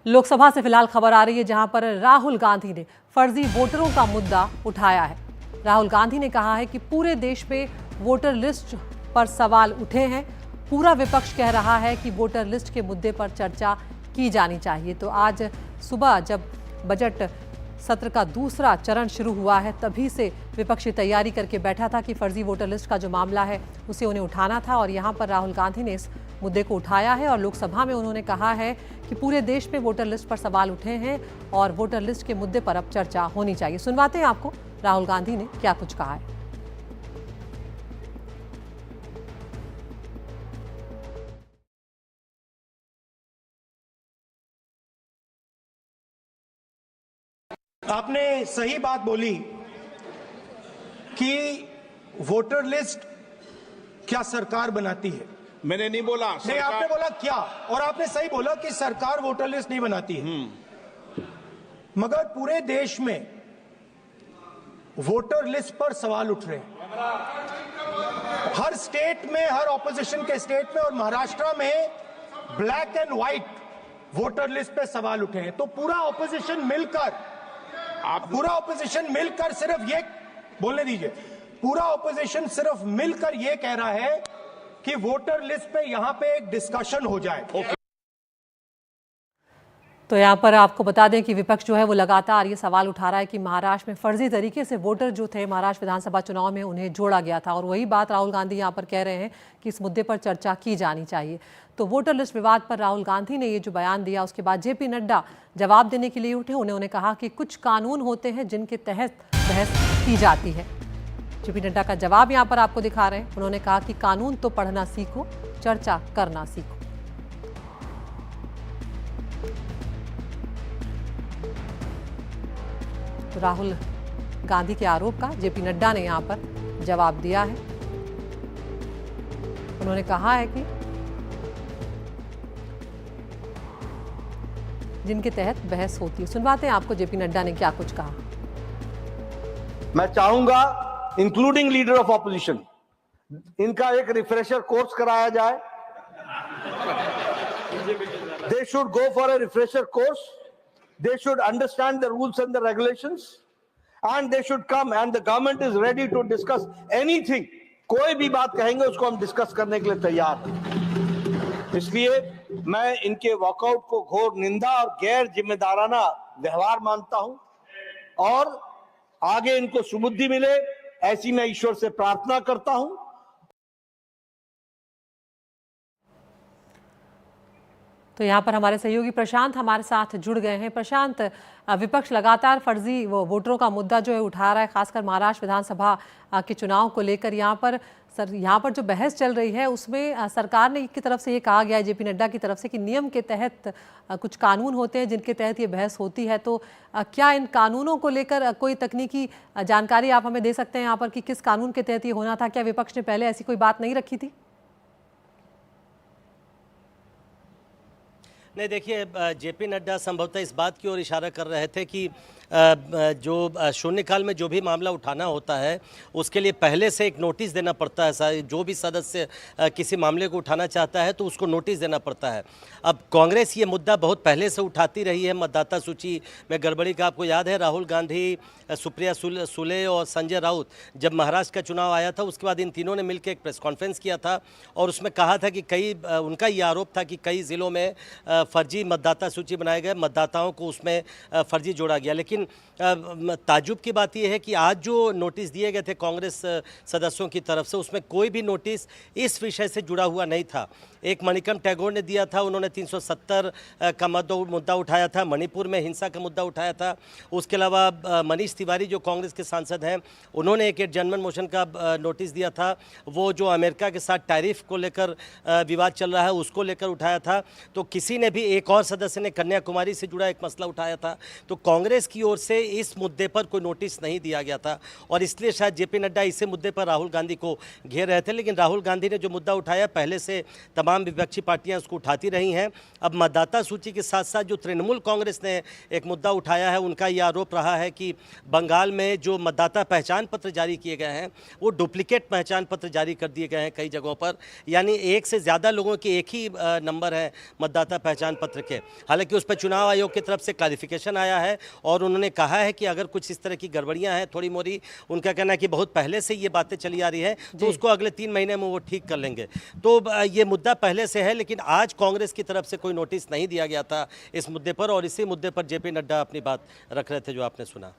लोकसभा से फिलहाल खबर आ रही है जहां पर राहुल गांधी ने फर्जी वोटरों का मुद्दा उठाया है। राहुल गांधी ने कहा है कि पूरे देश में वोटर लिस्ट पर सवाल उठे हैं। पूरा विपक्ष कह रहा है कि वोटर लिस्ट के मुद्दे पर चर्चा की जानी चाहिए। तो आज सुबह जब बजट सत्र का दूसरा चरण शुरू हुआ है तभी से विपक्षी तैयारी करके बैठा था कि फर्जी वोटर लिस्ट का जो मामला है उसे उन्हें उठाना था और यहाँ पर राहुल गांधी ने इस मुद्दे को उठाया है और लोकसभा में उन्होंने कहा है कि पूरे देश में वोटर लिस्ट पर सवाल उठे हैं और वोटर लिस्ट के मुद्दे पर अब चर्चा होनी चाहिए। सुनवाते हैं आपको राहुल गांधी ने क्या कुछ कहा है। आपने सही बात बोली कि वोटर लिस्ट क्या सरकार बनाती है। मैंने नहीं बोला नहीं, आपने बोला क्या, और आपने सही बोला कि सरकार वोटर लिस्ट नहीं बनाती है। मगर पूरे देश में वोटर लिस्ट पर सवाल उठ रहे हैं। हर स्टेट में, हर ऑपोजिशन के स्टेट में और महाराष्ट्र में black and white voter list पे सवाल उठे हैं। तो पूरा ऑपोजिशन मिलकर सिर्फ ये बोलने दीजिए, पूरा ऑपोजिशन सिर्फ मिलकर ये कह रहा है कि वोटर लिस्ट पे यहां पे एक डिस्कशन हो जाए। तो यहाँ पर आपको बता दें कि विपक्ष जो है वो लगातार ये सवाल उठा रहा है कि महाराष्ट्र में फर्जी तरीके से वोटर जो थे महाराष्ट्र विधानसभा चुनाव में उन्हें जोड़ा गया था और वही बात राहुल गांधी यहाँ पर कह रहे हैं कि इस मुद्दे पर चर्चा की जानी चाहिए। तो वोटर लिस्ट विवाद पर राहुल गांधी ने ये जो बयान दिया उसके बाद जेपी नड्डा जवाब देने के लिए उठे। उन्होंने कहा कि कुछ कानून होते हैं जिनके तहत बहस की जाती है। जेपी नड्डा का जवाब यहाँ पर आपको दिखा रहे हैं। उन्होंने कहा कि कानून तो पढ़ना सीखो, चर्चा करना सीखो। तो राहुल गांधी के आरोप का जेपी नड्डा ने यहाँ पर जवाब दिया है। उन्होंने कहा है कि जिनके तहत बहस होती है। सुनवाते हैं आपको जेपी नड्डा ने क्या कुछ कहा। मैं चाहूंगा इंक्लूडिंग लीडर ऑफ ऑपोजिशन, इनका एक रिफ्रेशर कोर्स कराया जाए। They should go for a refresher course, they should understand the rules and the regulations and they should come and the government is ready to discuss anything। कोई भी बात कहेंगे उसको हम डिस्कस करने के लिए तैयार हैं। इसलिए मैं इनके वॉकआउट को घोर निंदा और गैर जिम्मेदाराना व्यवहार मानता हूं और आगे इनको सुबुद्धि मिले ऐसी मैं ईश्वर से प्रार्थना करता हूं। तो यहाँ पर हमारे सहयोगी प्रशांत हमारे साथ जुड़ गए हैं। प्रशांत, विपक्ष लगातार फर्जी वोटरों का मुद्दा जो है उठा रहा है, खासकर महाराष्ट्र विधानसभा के चुनाव को लेकर। यहाँ पर जो बहस चल रही है उसमें सरकार ने की तरफ से ये कहा गया है, जेपी नड्डा की तरफ से, कि नियम के तहत कुछ कानून होते हैं जिनके तहत ये बहस होती है। तो क्या इन कानूनों को लेकर कोई तकनीकी जानकारी आप हमें दे सकते हैं यहाँ पर कि किस कानून के तहत ये होना था? क्या विपक्ष ने पहले ऐसी कोई बात नहीं रखी थी? नहीं, देखिए, जेपी नड्डा संभवतः इस बात की ओर इशारा कर रहे थे कि जो शून्यकाल में जो भी मामला उठाना होता है उसके लिए पहले से एक नोटिस देना पड़ता है। जो भी सदस्य किसी मामले को उठाना चाहता है तो उसको नोटिस देना पड़ता है। अब कांग्रेस ये मुद्दा बहुत पहले से उठाती रही है मतदाता सूची में गड़बड़ी का। आपको याद है राहुल गांधी, सुप्रिया सुले और संजय राउत जब महाराष्ट्र का चुनाव आया था उसके बाद इन तीनों ने मिलकर एक प्रेस कॉन्फ्रेंस किया था और उसमें कहा था कि उनका ये आरोप था कि कई ज़िलों में फर्जी मतदाता सूची बनाए गए, मतदाताओं को उसमें फर्जी जोड़ा गया। लेकिन ताज्जुब की बात यह है कि आज जो नोटिस दिए गए थे कांग्रेस सदस्यों की तरफ से उसमें कोई भी नोटिस इस विषय से जुड़ा हुआ नहीं था। एक मणिकम टैगोर ने दिया था, उन्होंने 370 का मुद्दा उठाया था, मणिपुर में हिंसा का मुद्दा उठाया था। उसके अलावा मनीष तिवारी जो कांग्रेस के सांसद हैं उन्होंने एक एडजर्नमेंट मोशन का नोटिस दिया था। वो जो अमेरिका के साथ टैरिफ को लेकर विवाद चल रहा है उसको लेकर उठाया था। तो किसी ने भी, एक और सदस्य ने कन्याकुमारी से जुड़ा एक मसला उठाया था। तो कांग्रेस की ओर से इस मुद्दे पर कोई नोटिस नहीं दिया गया था और इसलिए शायद जेपी नड्डा इसी मुद्दे पर राहुल गांधी को घेर रहे थे। लेकिन राहुल गांधी ने जो मुद्दा उठाया पहले से तमाम विपक्षी पार्टियां उसको उठाती रही हैं। अब मतदाता सूची के साथ साथ जो तृणमूल कांग्रेस ने एक मुद्दा उठाया है उनका यह आरोप रहा है कि बंगाल में जो मतदाता पहचान पत्र जारी किए गए हैं वो डुप्लीकेट पहचान पत्र जारी कर दिए गए हैं कई जगहों पर। यानी एक से ज़्यादा लोगों के एक ही नंबर है मतदाता पहचान पहचान पत्र के। हालांकि उस पर चुनाव आयोग की तरफ से क्लैरिफिकेशन आया है और उन्होंने कहा है कि अगर कुछ इस तरह की गड़बड़ियां हैं थोड़ी मोड़ी, उनका कहना है कि बहुत पहले से ये बातें चली आ रही है, तो उसको अगले 3 महीने में वो ठीक कर लेंगे। तो ये मुद्दा पहले से है, लेकिन आज कांग्रेस की तरफ से कोई नोटिस नहीं दिया गया था इस मुद्दे पर, और इसी मुद्दे पर जेपी नड्डा अपनी बात रख रहे थे जो आपने सुना।